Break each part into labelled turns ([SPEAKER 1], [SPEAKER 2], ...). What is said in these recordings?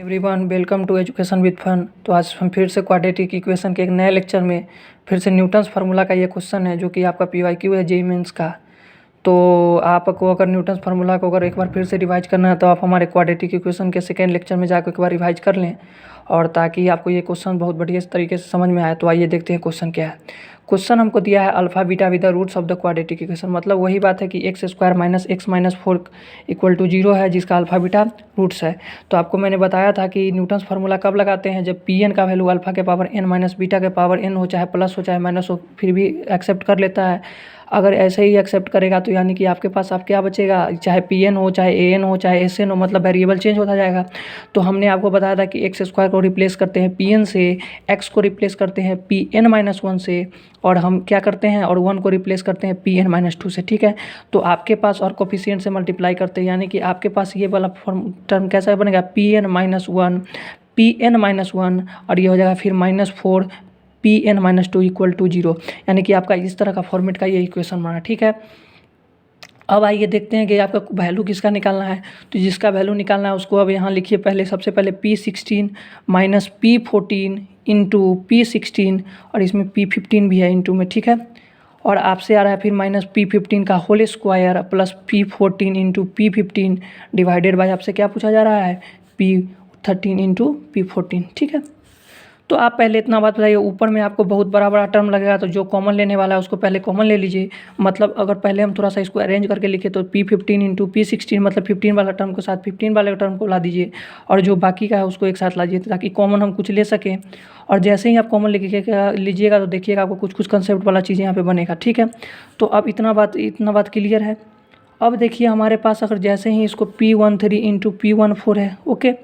[SPEAKER 1] Everyone welcome to education with fun. तो आज हम फिर से क्वाड्रेटिक इक्वेशन के एक नए लेक्चर में फिर से न्यूटन्स फार्मूला का ये क्वेश्चन है जो कि आपका पीवाईक्यू है जेईई मेंस का। तो आपको अगर न्यूटन्स फार्मूला को अगर एक बार फिर से रिवाइज करना है तो आप हमारे क्वाड्रेटिक इक्वेशन के सेकेंड लेक्चर में जाकर एक बार रिवाइज कर लें और ताकि आपको ये क्वेश्चन बहुत बढ़िया तरीके से समझ में आए। तो आइए देखते हैं क्वेश्चन क्या है। क्वेश्चन हमको दिया है alpha beta with the roots of the quadratic equation. मतलब वही बात है कि x square minus x minus 4 equal to 0 है जिसका अल्फा बीटा रूट्स है। तो आपको मैंने बताया था कि न्यूटन्स फार्मूला कब लगाते हैं, जब पी एन का वैल्यू अल्फा के पावर एन माइनस बीटा के पावर एन हो, चाहे प्लस हो चाहे माइनस हो, फिर भी एक्सेप्ट कर लेता है। अगर ऐसे ही एक्सेप्ट करेगा तो यानी कि आपके पास आप क्या बचेगा, चाहे पी एन हो चाहे ए एन हो चाहे एस एन हो, मतलब वेरिएबल चेंज होता जाएगा। तो हमने आपको बताया था कि एक्स स्क्वायर को रिप्लेस करते हैं पी एन से, एक्स को रिप्लेस करते हैं पी एन माइनस 1 से, और हम क्या करते हैं और 1 को रिप्लेस करते हैं पी एन माइनस 2 से। ठीक है, तो आपके पास और कोफिशिएंट से मल्टीप्लाई करते हैं, यानी कि आपके पास ये वाला टर्म कैसा बनेगा, p n minus 1 p n minus 1 और ये हो जाएगा फिर minus 4 p n minus 2 equal to 0। यानी कि आपका इस तरह का फॉर्मेट का ये इक्वेशन बना। ठीक है, अब आइए देखते हैं कि आपका वैल्यू किसका निकालना है। तो जिसका वैल्यू निकालना है उसको अब यहाँ लिखिए। पहले सबसे पहले P16 minus P14 into P16 और इसमें P15 भी है इंटू में। ठीक है, और आपसे आ रहा है फिर माइनस P15 का whole square plus P14 into P15 divided by आपसे क्या पूछा जा रहा है, P13 इंटू P14। ठीक है, तो आप पहले इतना बात बताइए, ऊपर में आपको बहुत बड़ा बड़ा टर्म लगेगा तो जो कॉमन लेने वाला है उसको पहले कॉमन ले लीजिए। मतलब अगर पहले हम थोड़ा सा इसको अरेंज करके लिखे तो P15 इंटू P16 मतलब 15 वाला टर्म के साथ 15 वाले टर्म को ला दीजिए और जो बाकी का है उसको एक साथ लाजिए ताकि कॉमन हम कुछ ले सकें। और जैसे ही आप कॉमन लीजिएगा तो देखिएगा आपको कुछ कुछ कंसेप्ट वाला चीज़ यहाँ पर बनेगा। ठीक है, तो अब इतना बात क्लियर है। अब देखिए हमारे पास अगर जैसे ही इसको P13 इंटू P14 है, ओके।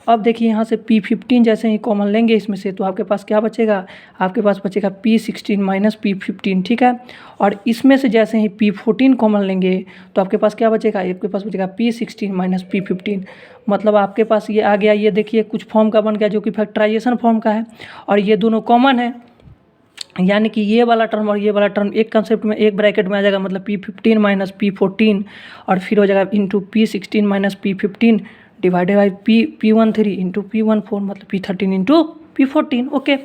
[SPEAKER 1] अब देखिए यहाँ से P15 जैसे ही कॉमन लेंगे इसमें से तो आपके पास क्या बचेगा, आपके पास बचेगा P16 माइनस P15। ठीक है, और इसमें से जैसे ही P14 कॉमन लेंगे तो आपके पास क्या बचेगा, आपके पास बचेगा P16 माइनस P15। मतलब आपके पास ये आ गया, ये देखिए कुछ फॉर्म का बन गया जो कि फैक्टराइजेशन फॉर्म का है और ये दोनों कॉमन है। यानी कि ये वाला टर्म और ये वाला टर्म एक कंसेप्ट में एक ब्रैकेट में आ जाएगा, मतलब P15 माइनस P14 और फिर हो जाएगा into P16 minus P15 divided by P13 into P14 मतलब P13 इंटू P14। ओके,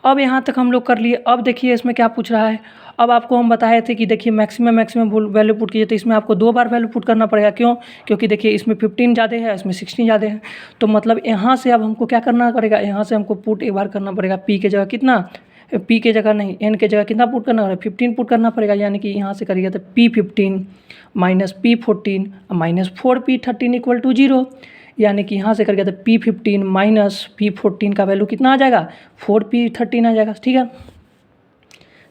[SPEAKER 1] अब यहाँ तक हम लोग कर लिए। अब देखिए इसमें क्या पूछ रहा है। अब आपको हम बताए थे कि देखिए मैक्सिमम वैल्यू पुट कीजिए, तो इसमें आपको 2 बार वैल्यू पुट करना पड़ेगा। क्यों, क्योंकि देखिए इसमें 15 ज़्यादा है, इसमें 16 ज़्यादा है। तो मतलब यहाँ से अब हमको क्या करना पड़ेगा, यहाँ से हमको पुट एक बार करना पड़ेगा। पी के जगह कितना, पी के जगह नहीं एन के जगह कितना पुट करना पड़ेगा, 15 पुट करना पड़ेगा। यानी कि यहाँ से करिएगा तो P15 minus P14 minus 4P13 equal to 0। यानी कि यहाँ से करिएगा तो P15 माइनस P14 का वैल्यू कितना आ जाएगा, 4P13 आ जाएगा। ठीक है,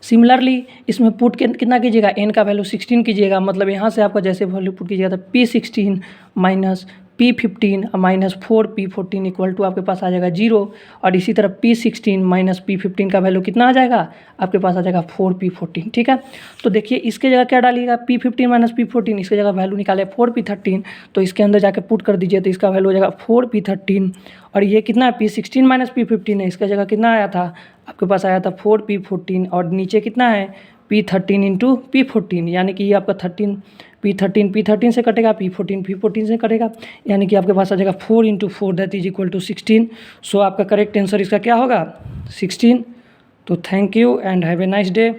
[SPEAKER 1] सिमिलरली इसमें पुट कितना कीजिएगा, n का वैल्यू 16 कीजिएगा। मतलब यहाँ से आपका जैसे वैल्यू पुट कीजिएगा तो P16 minus P15 minus 4P14 equal to आपके पास आ जाएगा 0। और इसी तरह P16 माइनस P15 का वैल्यू कितना आ जाएगा, आपके पास आ जाएगा 4P14। ठीक है, तो देखिए इसके जगह क्या डालिएगा, P15 माइनस P14, इसके जगह वैल्यू निकाले 4P13, तो इसके अंदर जाके पुट कर दीजिए तो इसका वैल्यू हो जाएगा 4P13। और ये कितना है, P16 माइनस P15 है, इसका जगह कितना आया था, आपके पास आया था 4P14 और नीचे कितना है P13 इंटू P14। यानी कि ये आपका P13 से कटेगा, P14 से कटेगा, यानी कि आपके पास आ जाएगा 4 into 4 that is equal to 16। So आपका करेक्ट आंसर इसका क्या होगा, 16। तो thank you and have a nice day.